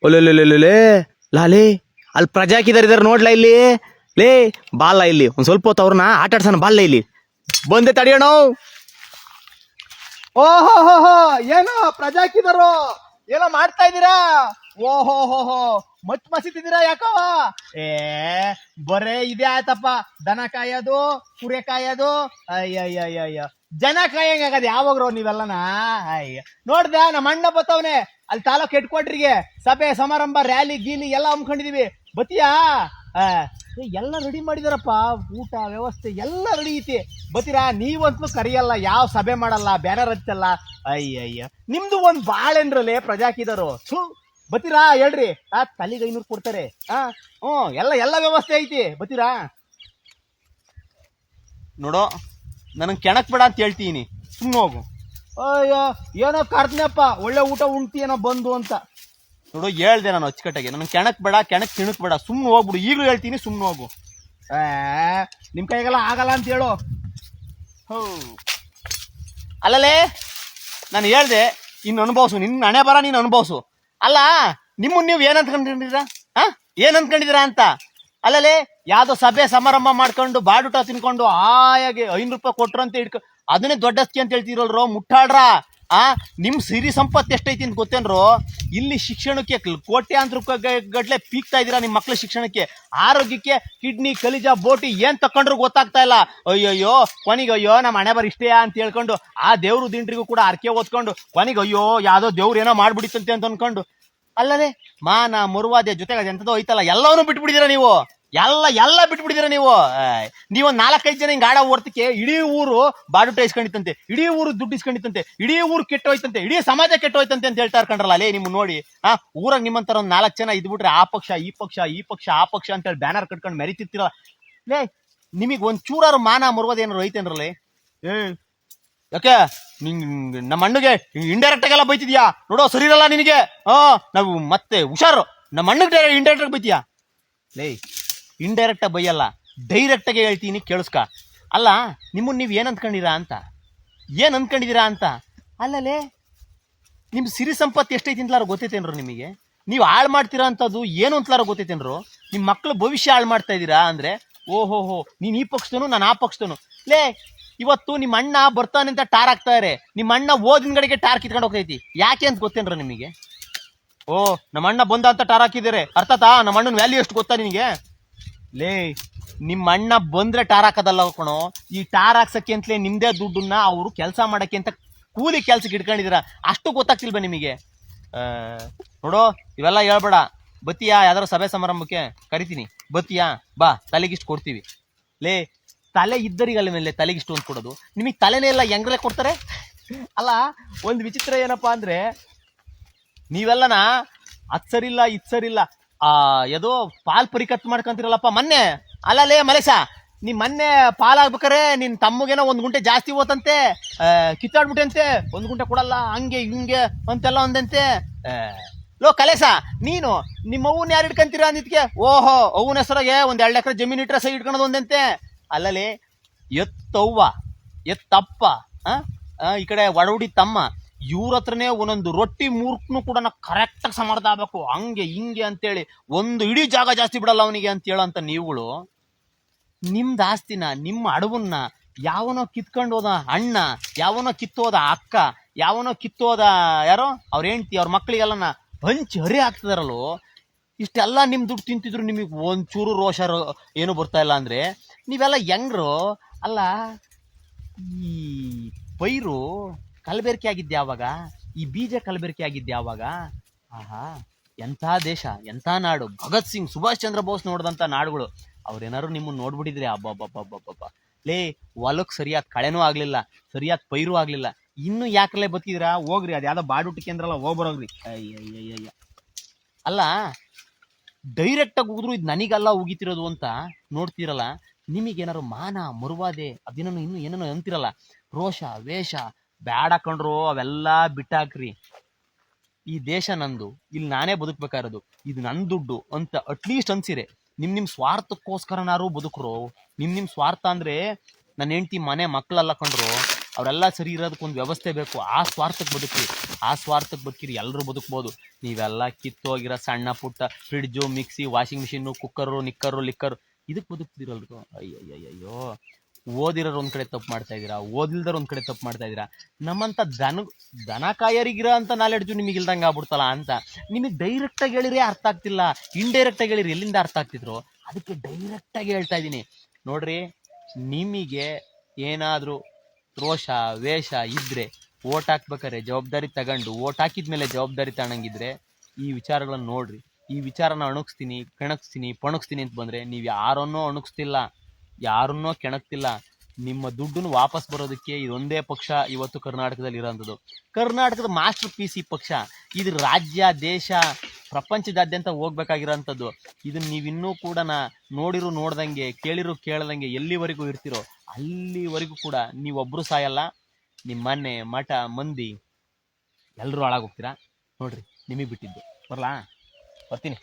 ಒಲ್ಲೇ ಲಾಲೇ ಅಲ್ಲಿ ಪ್ರಜಾಕಿದಾರ ನೋಡ್ಲಾ ಇಲ್ಲಿ ಲೇ ಬಾಲ್ಲ ಇಲ್ಲಿ ಒಂದ್ ಸ್ವಲ್ಪ ಹೊತ್ತು ಅವ್ರನ್ನ ಆಟ ಆಡ್ಸೋಣ ಬಾಲ್ಲ ಇಲ್ಲಿ ಬಂದೆ ತಡಿಯೋಣ. ಓಹೋ ಏನೋ ಪ್ರಜಾಕಿದರು ಏನೋ ಮಾಡ್ತಾ ಇದ್ದೀರಾ? ಓಹೋ ಮತ್ ಮಸಿತಿದ್ದೀರಾ ಯಾಕವ? ಬರೇ ಇದೇ ಆಯ್ತಪ್ಪ, ದನ ಕಾಯೋದು ಕುರಿ ಕಾಯೋದು. ಅಯ್ಯ ಜನ ಕಾಯಂಗಾಗದ ಯಾವಾಗ್ರೋ ನೀವೆಲ್ಲನ? ಅಯ್ಯ ನೋಡ್ದ ನಮ್ಮ ಅಣ್ಣ ಬತ್ತವನೆ ಅಲ್ಲಿ ತಾಲೂಕ್ ಹೆಡ್ ಕ್ವಾರ್ಟರ್ಗೆ ಸಭೆ ಸಮಾರಂಭ ರ್ಯಾಲಿ ಗೀಲಿ ಎಲ್ಲ ಹಮ್ಮಿಕೊಂಡಿದೀವಿ, ಬತ್ತೀಯಾ? ಎಲ್ಲ ರೆಡಿ ಮಾಡಿದಾರಪ್ಪ, ಊಟ ವ್ಯವಸ್ಥೆ ಎಲ್ಲ ರೆಡಿ ಐತಿ, ಬತ್ತೀರಾ? ನೀವಂತೂ ಕರಿಯಲ್ಲ, ಯಾವ ಸಭೆ ಮಾಡಲ್ಲ, ಬ್ಯಾನರ್ ಹಚ್ಚಲ್ಲ. ಅಯ್ಯ ನಿಮ್ದು ಒಂದ್ ಬಾಳೆನ್ರಲ್ಲೇ ಪ್ರಜಾಕಿದರು. ಬತ್ತೀರಾ? ಹೇಳ್ರಿ. ತಲೆಗೆ 500 ಕೊಡ್ತಾರೆ. ಎಲ್ಲ ವ್ಯವಸ್ಥೆ ಐತಿ, ಬತ್ತೀರಾ? ನೋಡೋ ನನಗೆ ಕೆಣಕ್ ಬೇಡ ಅಂತ ಹೇಳ್ತೀನಿ, ಸುಮ್ಮನೆ ಹೋಗು. ಅಯ್ಯೋ ಏನೋ ಕರ್ದ್ನಪ್ಪ, ಒಳ್ಳೆ ಊಟ ಉಣ್ತೀನೋ ಬಂದು ಅಂತ. ನೋಡು ಹೇಳ್ದೆ ನಾನು ಅಚ್ಚುಕಟ್ಟಾಗಿ, ನನಗೆ ಕೆಣಕ್ ಬೇಡ, ತಿಣಕ್ ಬೇಡ, ಸುಮ್ಮನೆ ಹೋಗ್ಬಿಡು. ಈಗಲೂ ಹೇಳ್ತೀನಿ, ಸುಮ್ಮನೆ ಹೋಗು. ನಿಮ್ ಕೈಗೆಲ್ಲ ಆಗಲ್ಲ ಅಂತ ಹೇಳು. ಅಲ್ಲಲೇ ನಾನು ಹೇಳ್ದೆ, ಇನ್ನು ಅನುಭವಿಸು, ನಿನ್ನ ಹಣೆ ಬರ ನೀನು ಅನುಭವಿಸು. ಅಲ್ಲ ನಿಮ್ಮನ್ನ ನೀವು ಏನ್ ಅಂದ್ಕೊಂಡಿದ್ದೀರಾ? ಏನ್ ಅಂದ್ಕೊಂಡಿದ್ದೀರಾ ಅಂತ? ಅಲ್ಲಲೇ ಯಾವ್ದೋ ಸಭೆ ಸಮಾರಂಭ ಮಾಡ್ಕೊಂಡು ಬಾಡೂಟ ತಿನ್ಕೊಂಡು ಆಯಾಗಿ 500 ರೂಪಾಯಿ ಕೊಟ್ರು ಅಂತ ಅದನ್ನೇ ದೊಡ್ಡಸ್ಕಿ ಅಂತ ಹೇಳ್ತಿರಲ್ರೋ ಮುಟ್ಟಾಡ್ರ. ನಿಮ್ ಸಿರಿ ಸಂಪತ್ತು ಎಷ್ಟೈತಿ ಅಂತ ಗೊತ್ತೇನ್ರೋ? ಇಲ್ಲಿ ಶಿಕ್ಷಣಕ್ಕೆ ಕೋಟ್ಯಾಂತರ ರೂಪಾಯಿ ಗಟ್ಲೆ ಪೀಕ್ತಾ ಇದೀರಾ. ನಿಮ್ ಮಕ್ಳ ಶಿಕ್ಷಣಕ್ಕೆ, ಆರೋಗ್ಯಕ್ಕೆ ಕಿಡ್ನಿ ಕಲಿಜಾ ಬೋಟಿ ಏನ್ ತಕೊಂಡ್ರು ಗೊತ್ತಾಗ್ತಾ ಇಲ್ಲ. ಅಯ್ಯಯ್ಯೋ ಕೊನೆಗೆ ಅಯ್ಯೋ ನಮ್ಮ ಹಣೆ ಬರ ಇಷ್ಟೇ ಅಂತ ಹೇಳ್ಕೊಂಡು ಆ ದೇವ್ರು ದಿಂಡ್ರಿಗೂ ಕೂಡ ಅರ್ಕೆ ಓದ್ಕೊಂಡು ಕೊನೆಗೆ ಅಯ್ಯೋ ಯಾವ್ದೋ ದೇವ್ರು ಏನೋ ಮಾಡ್ಬಿಡಿತಂತೆ ಅಂತ ಅನ್ಕೊಂಡು, ಅಲ್ಲದೆ ಮಾನ ಮರುವಾದೆ ಜೊತೆಗೆ ಎಂತದೋ ಐತಲ್ಲ, ಎಲ್ಲವನ್ನೂ ಬಿಟ್ಬಿಡಿದೀರ ನೀವು. ಎಲ್ಲ ಬಿಟ್ಬಿಡಿದೀರ ನೀವು. ನೀವೊಂದ್ 4-5 ಜನ ಹಿಂಗ್ ಆಡ ಓರ್ತಕ್ಕೆ ಇಡೀ ಊರು ಬಾಡುಟ ಇಸ್ಕೊಂಡಿತ್ತಂತೆ, ಇಡೀ ಊರು ದುಡ್ಡು ಇಸ್ಕೊಂಡಿತ್ತಂತೆ, ಇಡೀ ಊರು ಕೆಟ್ಟೋಯ್ತಂತೆ, ಇಡೀ ಸಮಾಜ ಕೆಟ್ಟೋಯ್ತಂತೆ ಅಂತ ಹೇಳ್ತಾ ಇರ್ಕೊಂಡ್ರಲ್ಲ ಅಲ್ಲೇ ನಿಮ್ ನೋಡಿ. ಊರಾಗ ನಿಮ್ಮಂತರ ಒಂದ್ 4 ಜನ ಇದ್ಬಿಟ್ರೆ ಆ ಪಕ್ಷ ಈ ಪಕ್ಷ ಈ ಪಕ್ಷ ಆ ಪಕ್ಷ ಅಂತ ಹೇಳಿ ಬ್ಯಾನರ್ ಕಟ್ಕೊಂಡು ಮೆರಿತಿರ್ತಿರಲ್ಲ ಲೇ. ನಿಮಗ್ ಒಂದ್ ಚೂರಾರು ಮಾನ ಮರುವಾದ ಏನಾರು ಐತೇನ್ರಲ್ಲೇ? ಯಾಕೆ ನಮ್ಮ ಅಣ್ಣಗೆ ಇಂಡೈರೆಕ್ಟ್ ಆಗೆಲ್ಲ ಬೈತಿದ್ಯಾ? ನೋಡೋ ಸರಿ ಇರಲ್ಲ ನಿನಗೆ. ನಾವು ಮತ್ತೆ ಹುಷಾರು, ನಮ್ಮ ಅಣ್ಣಗೆ ಇಂಡೈರೆಕ್ಟ್ ಆಗಿ ಬೈತೀಯಾ? ಲೇ ಇಂಡೈರೆಕ್ಟ್ ಆಗಿ ಬೈಯಲ್ಲ, ಡೈರೆಕ್ಟ್ ಆಗಿ ಹೇಳ್ತೀನಿ ಕೇಳಿಸ್ಕ. ಅಲ್ಲ ನಿಮ್ಮನ್ನ ನೀವು ಏನ್ ಅಂದ್ಕೊಂಡಿದ್ದೀರಾ ಅಂತ? ಅಲ್ಲಲೇ ನಿಮ್ ಸಿರಿ ಸಂಪತ್ತು ಎಷ್ಟೈತಿ ಅಂತಲಾರ ಗೊತ್ತೈತೇನ್ರು ನಿಮಗೆ? ನೀವು ಹಾಳು ಮಾಡ್ತೀರಾ ಅಂತದ್ದು ಏನು ಅಂತಲಾರ ಗೊತ್ತೈತೇನ್ರು? ನಿಮ್ ಮಕ್ಳ ಭವಿಷ್ಯ ಹಾಳು ಮಾಡ್ತಾ ಇದ್ದೀರಾ ಅಂದ್ರೆ ಓಹೋ ನೀನ್ ಈ ಪಕ್ಷದನು ನಾನು ಆ ಪಕ್ಷದನು. ಲೇ ಇವತ್ತು ನಿಮ್ಮ ಅಣ್ಣ ಬರ್ತಾನೆ ಅಂತ ಟಾರ್ ಹಾಕ್ತಾರೆ, ನಿಮ್ಮ ಅಣ್ಣ ಓದಿನಗಡೆಗೆ ಟಾರ್ ಕಿತ್ಕೊಂಡು ಹೋಗ್ತೈತಿ. ಯಾಕೆ ಅಂತ ಗೊತ್ತೇನ್ರ ನಿಮಗೆ? ನಮ್ಮ ಅಣ್ಣ ಬಂದ ಅಂತ ಟಾರ್ ಹಾಕಿದ್ದಾರೆ, ಅರ್ಥಾತಾ? ನಮ್ಮ ಅಣ್ಣನ ವ್ಯಾಲ್ಯೂ ಎಷ್ಟು ಗೊತ್ತಾ ನಿನಗೆ? ಲೇ ನಿಮ್ಮ ಅಣ್ಣ ಬಂದ್ರೆ ಟಾರ್ ಹಾಕೋದಲ್ಲ ಕಣೋ, ಈ ಟಾರ್ ಹಾಕ್ಸಕ್ಕೆ ಅಂತಲೇ ನಿಮ್ದೇ ದುಡ್ಡನ್ನ ಅವರು ಕೆಲಸ ಮಾಡಕ್ಕೆ ಅಂತ ಕೂಲಿ ಕೆಲ್ಸಕ್ಕೆ ಇಟ್ಕೊಂಡಿದ್ದೀರಾ. ಅಷ್ಟು ಗೊತ್ತಾಗ್ತಿಲ್ವ ನಿಮಗೆ? ನೋಡೋ ಇವೆಲ್ಲ ಹೇಳ್ಬೇಡ. ಬತ್ತೀಯಾ? ಯಾವ್ದಾರು ಸಭೆ ಸಮಾರಂಭಕ್ಕೆ ಕರಿತೀನಿ, ಬತ್ತೀಯಾ? ಬಾ, ತಲೆಗಿಷ್ಟು ಕೊಡ್ತೀವಿ. ಲೇ ತಲೆ ಇದ್ದರಿಗಲ್ಲ ಮೇಲೆ ತಲೆಗಿಷ್ಟು ಅಂತ ಕೊಡೋದು, ನಿಮಗೆ ತಲೆನೇ ಎಲ್ಲ ಹೆಂಗ್ರೆ ಕೊಡ್ತಾರೆ? ಅಲ್ಲ ಒಂದ್ ವಿಚಿತ್ರ ಏನಪ್ಪಾ ಅಂದ್ರೆ, ನೀವೆಲ್ಲನ ಅದ್ ಸರಿಲ್ಲ ಇದ್ ಸರಿಲ್ಲ ಏದೋ ಪಾಲ್ ಪರಿಕತ್ ಮಾಡ್ಕೊಂತಿರಲ್ಲಪ್ಪ ಮೊನ್ನೆ. ಅಲ್ಲಲೇ ಮಲೇಶ, ನಿಮ್ ಮೊನ್ನೆ ಪಾಲಾಗ್ಬೇಕಾರೆ ನಿನ್ ತಮ್ಮಗೇನೋ 1 ಗುಂಟೆ ಜಾಸ್ತಿ ಹೋತಂತೆ, ಕಿತ್ತಾಡ್ಬಿಟ್ಟಂತೆ, 1 ಗುಂಟೆ ಕೊಡಲ್ಲ ಹಂಗೆ ಹಿಂಗೆ ಅಂತೆಲ್ಲ ಒಂದಂತೆ. ಲೋ ಕಲೇಶ, ನೀನು ನಿಮ್ಮ ಅವ್ವನ್ ಯಾರು ಇಟ್ಕೊಂತೀರಾ ಅಂದಿದ್ಕೆ ಓಹೋ ಅವ್ವನ ಹೆಸರಾಗೆ 1-2 ಎಕರೆ ಜಮೀನ್ ಇಟ್ರೆ ಸೈ ಇಟ್ಕೊಳೋದು ಒಂದಂತೆ. ಅಲ್ಲಲೇ ಎತ್ತವ್ವ ಎತ್ತಪ್ಪ ಈ ಕಡೆ ಒಡಹುಡಿ ತಮ್ಮ ಇವ್ರ ಹತ್ರನೇ ಒಂದೊಂದು ರೊಟ್ಟಿ ಮೂರ್ಖನು ಕೂಡ ಕರೆಕ್ಟ್ ಆಗಿ ಸಮರ್ಥ ಆಗ್ಬೇಕು, ಹಂಗೆ ಹಿಂಗೆ ಅಂತೇಳಿ ಒಂದು ಇಡೀ ಜಾಗ ಜಾಸ್ತಿ ಬಿಡಲ್ಲ ಅವನಿಗೆ ಅಂತ ಹೇಳಂತ ನೀವುಗಳು ನಿಮ್ದು ಆಸ್ತಿನ ನಿಮ್ಮ ಅಡವನ್ನ ಯಾವನೋ ಕಿತ್ಕೊಂಡು ಹೋದ ಅಣ್ಣ, ಯಾವನೋ ಕಿತ್ತೋದ ಅಕ್ಕ, ಯಾವನೋ ಕಿತ್ತೋದ ಯಾರೋ ಅವ್ರ ಹೆಂಡ್ತಿ ಅವ್ರ ಮಕ್ಳಿಗೆಲ್ಲನ ಹಂಚಿ ಹರಿ ಆಗ್ತದಾರಲ್ಲೋ. ಇಷ್ಟೆಲ್ಲ ನಿಮ್ ದುಡ್ಡು ತಿಂತಿದ್ರು ನಿಮಗೆ ಒಂಚೂರು ರೋಷ ಏನು ಬರ್ತಾ ಇಲ್ಲ ಅಂದ್ರೆ ನೀವೆಲ್ಲ ಹೆಂಗ್ರು? ಅಲ್ಲ ಈ ಪೈರು ಕಲಬೆರಕೆ ಆಗಿದ್ದೆ ಯಾವಾಗ? ಈ ಬೀಜ ಕಲಬೆರಕೆ ಆಗಿದ್ದೆ ಯಾವಾಗ? ಎಂಥ ದೇಶ, ಎಂಥ ನಾಡು! ಭಗತ್ ಸಿಂಗ್, ಸುಭಾಷ್ ಚಂದ್ರ ಬೋಸ್ ನೋಡಿದಂಥ ನಾಡುಗಳು. ಅವ್ರೇನಾದ್ರು ನಿಮ್ಮನ್ನ ನೋಡ್ಬಿಟ್ಟಿದ್ರೆ ಅಬ್ಬಬ್ಬಬ್ಬಬ್ಬಬ್ಬ. ಲೇ ಹೊಲಕ್ಕೆ ಸರಿಯಾದ ಕಳೆನೂ ಆಗ್ಲಿಲ್ಲ, ಸರಿಯಾದ ಪೈರು ಆಗ್ಲಿಲ್ಲ, ಇನ್ನು ಯಾಕಲೇ ಬತ್ತಿದ್ರಾ? ಹೋಗ್ರಿ, ಅದು ಯಾವ್ದೋ ಬಾಡುಟಿಕೆ ಅಂದ್ರಲ್ಲ, ಹೋಗ್ಬರೋಗ್ರಿ. ಅಯ್ಯಯ್ಯಯ್ಯ. ಅಲ್ಲ ಡೈರೆಕ್ಟ್ ಆಗಿ ಹೋದ್ರು ಇದು ನನಗೆಲ್ಲ ಉಗಿತಿರೋದು ಅಂತ ನೋಡ್ತಿರಲ್ಲ, ನಿಮಗೇನಾರು ಮಾನ ಮರುವಾದೆ ಅದೇನೋ ಇನ್ನು ಏನೇನೋ ಅಂತಿರಲ್ಲ, ರೋಷ ವೇಷ ಬ್ಯಾಡ ಕಣ್ರು, ಅವೆಲ್ಲ ಬಿಟ್ಟಾಕ್ರಿ. ಈ ದೇಶ ನಂದು, ಇಲ್ಲಿ ನಾನೇ ಬದುಕ್ಬೇಕಾಗಿರೋದು, ಇದು ನನ್ನ ದುಡ್ಡು ಅಂತ ಅಟ್ಲೀಸ್ಟ್ ಅನ್ಸಿರೆ. ನಿಮ್ ಸ್ವಾರ್ಥಕ್ಕೋಸ್ಕರನಾರು ಬದುಕ್ರು. ನಿಮ್ ಸ್ವಾರ್ಥ ಅಂದ್ರೆ ನನ್ನ ಹೆಂಡತಿ ಮನೆ ಮಕ್ಕಳೆಲ್ಲ ಕಂಡ್ರು ಅವರೆಲ್ಲ ಸರಿ ಇರೋದಕ್ಕೊಂದು ವ್ಯವಸ್ಥೆ ಬೇಕು. ಆ ಸ್ವಾರ್ಥಕ್ಕೆ ಬದುಕಿರಿ, ಎಲ್ಲರೂ ಬದುಕ್ಬೋದು. ನೀವೆಲ್ಲ ಕಿತ್ತೋಗಿರೋ ಸಣ್ಣ ಪುಟ್ಟ fridge, mixie, washing machine, cooker, liquor ಇದಕ್ಕೆ ಬದುಕ್ತಿರಲ್ರು. ಅಯ್ಯಯ್ಯೋ, ಓದಿರೋರು ಒಂದ್ ಕಡೆ ತಪ್ಪು ಮಾಡ್ತಾ ಇದ್ದೀರಾ, ಓದಿಲ್ದವ್ರು ಒಂದ್ ಕಡೆ ತಪ್ಪು ಮಾಡ್ತಾ ಇದ್ದೀರಾ. ನಮ್ಮಂತ ದನ ಕಾಯರಿಗಿರೋ ಅಂತ ನಾಲೆಡ್ಜು ನಿಮಗೆ ಇಲ್ದಂಗೆ ಆಗ್ಬಿಡ್ತಲ್ಲ ಅಂತ. ನಿಮಗೆ ಡೈರೆಕ್ಟಾಗಿ ಹೇಳಿದ್ರೆ ಅರ್ಥ ಆಗ್ತಿಲ್ಲ, ಇಂಡೈರೆಕ್ಟಾಗಿ ಹೇಳಿರಿ ಎಲ್ಲಿಂದ ಅರ್ಥ ಆಗ್ತಿದ್ರು. ಅದಕ್ಕೆ ಡೈರೆಕ್ಟಾಗಿ ಹೇಳ್ತಾ ಇದ್ದೀನಿ ನೋಡ್ರಿ. ನಿಮಗೆ ಏನಾದರೂ ರೋಷ ವೇಷ ಇದ್ರೆ ಓಟ್ ಹಾಕ್ಬೇಕಾರೆ ಜವಾಬ್ದಾರಿ ತಗೊಂಡು, ಓಟ್ ಹಾಕಿದ್ಮೇಲೆ ಜವಾಬ್ದಾರಿ ತಗೊಂಡಿದ್ರೆ ಈ ವಿಚಾರಗಳನ್ನು ನೋಡ್ರಿ. ಈ ವಿಚಾರನ ಅಣುಗಿಸ್ತೀನಿ, ಪಣಗಿಸ್ತೀನಿ ಅಂತ ಬಂದ್ರೆ ನೀವು ಯಾರನ್ನೋ ಅಣುಗಿಸ್ತಿಲ್ಲ, ಯಾರನ್ನೋ ಕೆಣಕ್ತಿಲ್ಲ. ನಿಮ್ಮ ದುಡ್ಡನ್ನು ವಾಪಸ್ ಬರೋದಕ್ಕೆ ಇದೊಂದೇ ಪಕ್ಷ ಇವತ್ತು ಕರ್ನಾಟಕದಲ್ಲಿ ಇರೋಂಥದ್ದು. ಕರ್ನಾಟಕದ ಮಾಸ್ಟರ್ ಪೀಸ್ ಈ ಪಕ್ಷ. ಇದು ರಾಜ್ಯ, ದೇಶ, ಪ್ರಪಂಚದಾದ್ಯಂತ ಹೋಗ್ಬೇಕಾಗಿರೋಂಥದ್ದು. ಇದನ್ನ ನೀವಿನ್ನೂ ಕೂಡ ನೋಡ್ದಂಗೆ, ಕೇಳದಂಗೆ ಎಲ್ಲಿವರೆಗೂ ಇರ್ತಿರೋ ಅಲ್ಲಿವರೆಗೂ ಕೂಡ ನೀವೊಬ್ರು ಸಾಯಲ್ಲ. ನಿಮ್ಮ ಮನೆ, ಮಠ, ಮಂದಿ ಎಲ್ಲರೂ ಹಾಳಾಗೋಗ್ತೀರಾ. ನೋಡ್ರಿ, ನಿಮಗೆ ಬಿಟ್ಟಿದ್ದು. ಬರ್ತೀನಿ.